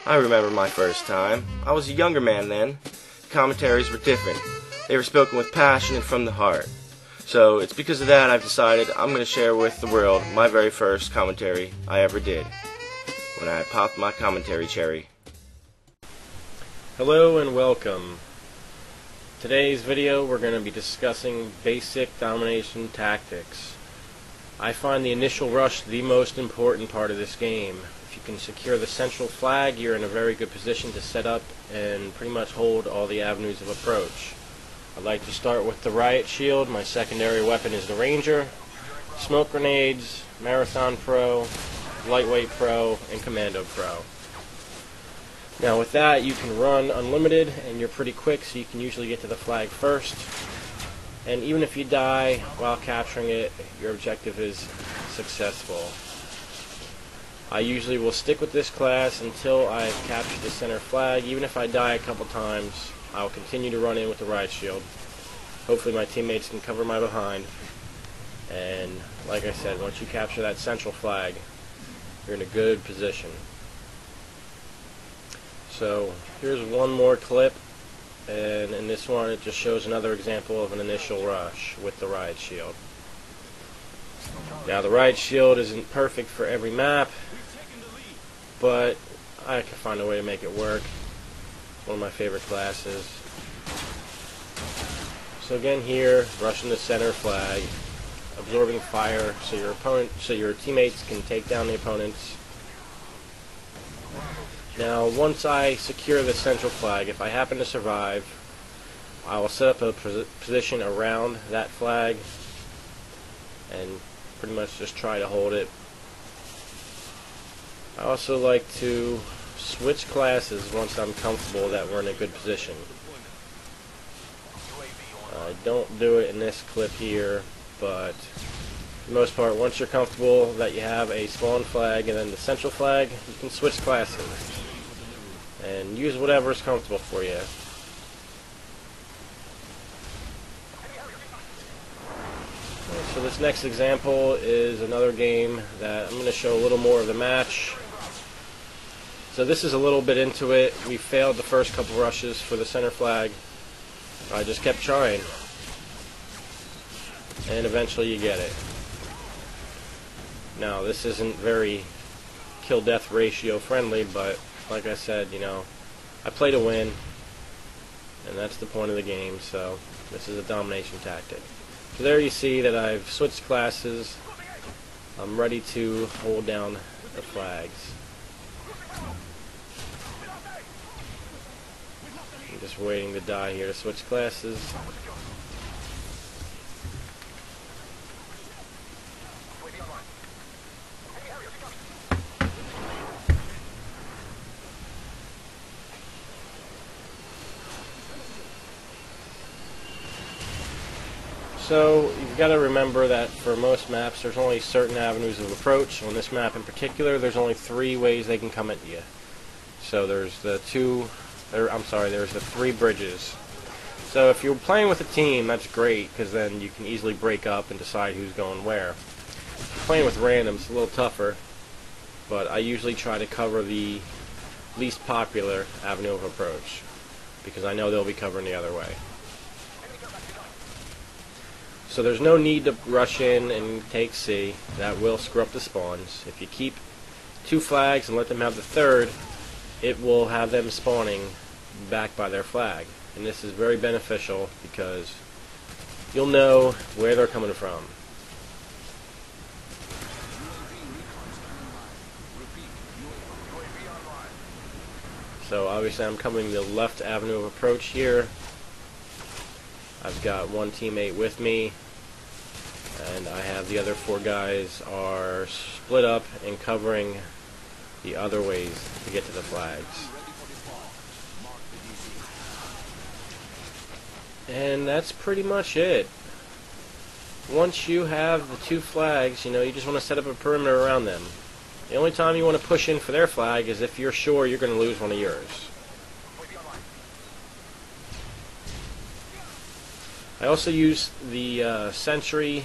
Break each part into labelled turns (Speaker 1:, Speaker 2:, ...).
Speaker 1: I remember my first time. I was a younger man then. Commentaries were different. They were spoken with passion and from the heart. So it's because of that I've decided I'm going to share with the world my very first commentary I ever did, when I popped my commentary cherry.
Speaker 2: Hello and welcome. Today's video we're going to be discussing basic domination tactics. I find the initial rush the most important part of this game. If you can secure the central flag, you're in a very good position to set up and pretty much hold all the avenues of approach. I'd like to start with the riot shield. My secondary weapon is the ranger, smoke grenades, marathon pro, lightweight pro, and commando pro. Now with that you can run unlimited and you're pretty quick, so you can usually get to the flag first. And even if you die while capturing it, your objective is successful. I usually will stick with this class until I've captured the center flag. Even if I die a couple times, I'll continue to run in with the riot shield. Hopefully my teammates can cover my behind. And like I said, once you capture that central flag, you're in a good position. So here's one more clip. And in this one it just shows another example of an initial rush with the riot shield. Now the riot shield isn't perfect for every map, but I can find a way to make it work. One of my favorite classes. So again here, rushing the center flag, absorbing fire so your teammates can take down the opponents. Now, once I secure the central flag, if I happen to survive, I will set up a position around that flag and pretty much just try to hold it. I also like to switch classes once I'm comfortable that we're in a good position. I don't do it in this clip here, but for the most part, once you're comfortable that you have a spawn flag and then the central flag, you can switch classes and use whatever is comfortable for you. So this next example is another game that I'm going to show a little more of the match. So this is a little bit into it. We failed the first couple rushes for the center flag. I just kept trying, and eventually you get it. Now this isn't very kill-death ratio friendly, but like I said, you know, I play to win, and that's the point of the game, so this is a domination tactic. So there you see that I've switched classes. I'm ready to hold down the flags. I'm just waiting to die here to switch classes. So you've got to remember that for most maps there's only certain avenues of approach. On this map in particular, there's only 3 ways they can come at you. So there's the there's the 3 bridges. So if you're playing with a team, that's great, because then you can easily break up and decide who's going where. If you're playing with randoms, it's a little tougher, but I usually try to cover the least popular avenue of approach, because I know they'll be covering the other way. So there's no need to rush in and take C. That will screw up the spawns. If you keep 2 flags and let them have the 3rd, it will have them spawning back by their flag. And this is very beneficial because you'll know where they're coming from. So obviously I'm coming the left avenue of approach here. I've got 1 teammate with me, and I have the other 4 guys are split up and covering the other ways to get to the flags. And that's pretty much it. Once you have the 2 flags, you know, you just want to set up a perimeter around them. The only time you want to push in for their flag is if you're sure you're going to lose one of yours. I also use the Sentry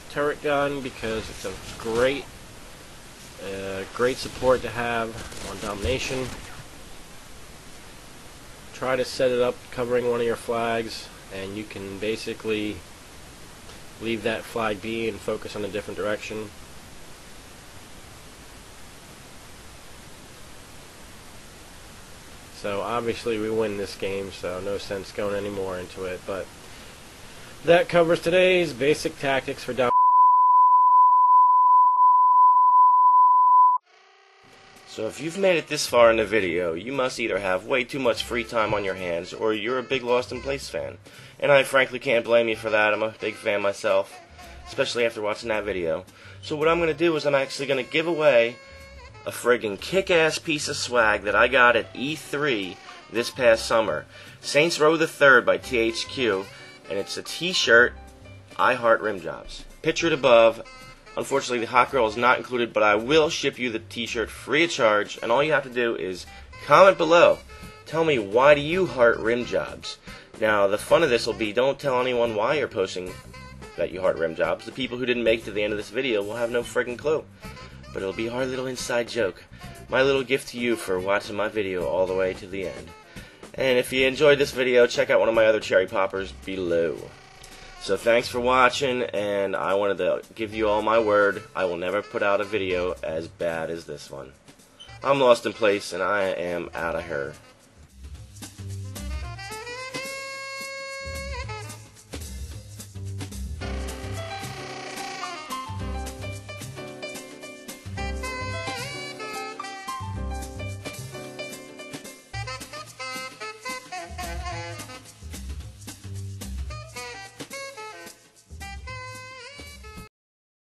Speaker 2: turret gun because it's a great support to have on domination. try to set it up covering one of your flags, and you can basically leave that flag be and focus on a different direction. So obviously we win this game, so no sense going any more into it, but that covers today's basic tactics for down.
Speaker 1: So if you've made it this far in the video, you must either have way too much free time on your hands, or you're a big LostInPlace fan. And I frankly can't blame you for that. I'm a big fan myself, especially after watching that video. So what I'm going to do is I'm actually going to give away a friggin' kick-ass piece of swag that I got at E3 this past summer. Saints Row the Third by THQ, and it's a t-shirt, I Heart Rim Jobs. Pictured above. Unfortunately, the hot girl is not included, but I will ship you the t-shirt free of charge, and all you have to do is comment below. Tell me, why do you heart rim jobs? Now, the fun of this will be, don't tell anyone why you're posting that you heart rim jobs. The people who didn't make it to the end of this video will have no friggin' clue. But it'll be our little inside joke. My little gift to you for watching my video all the way to the end. And if you enjoyed this video, check out one of my other cherry poppers below. So thanks for watching, and I wanted to give you all my word. I will never put out a video as bad as this one. I'm LostInPlace, and I am out of here.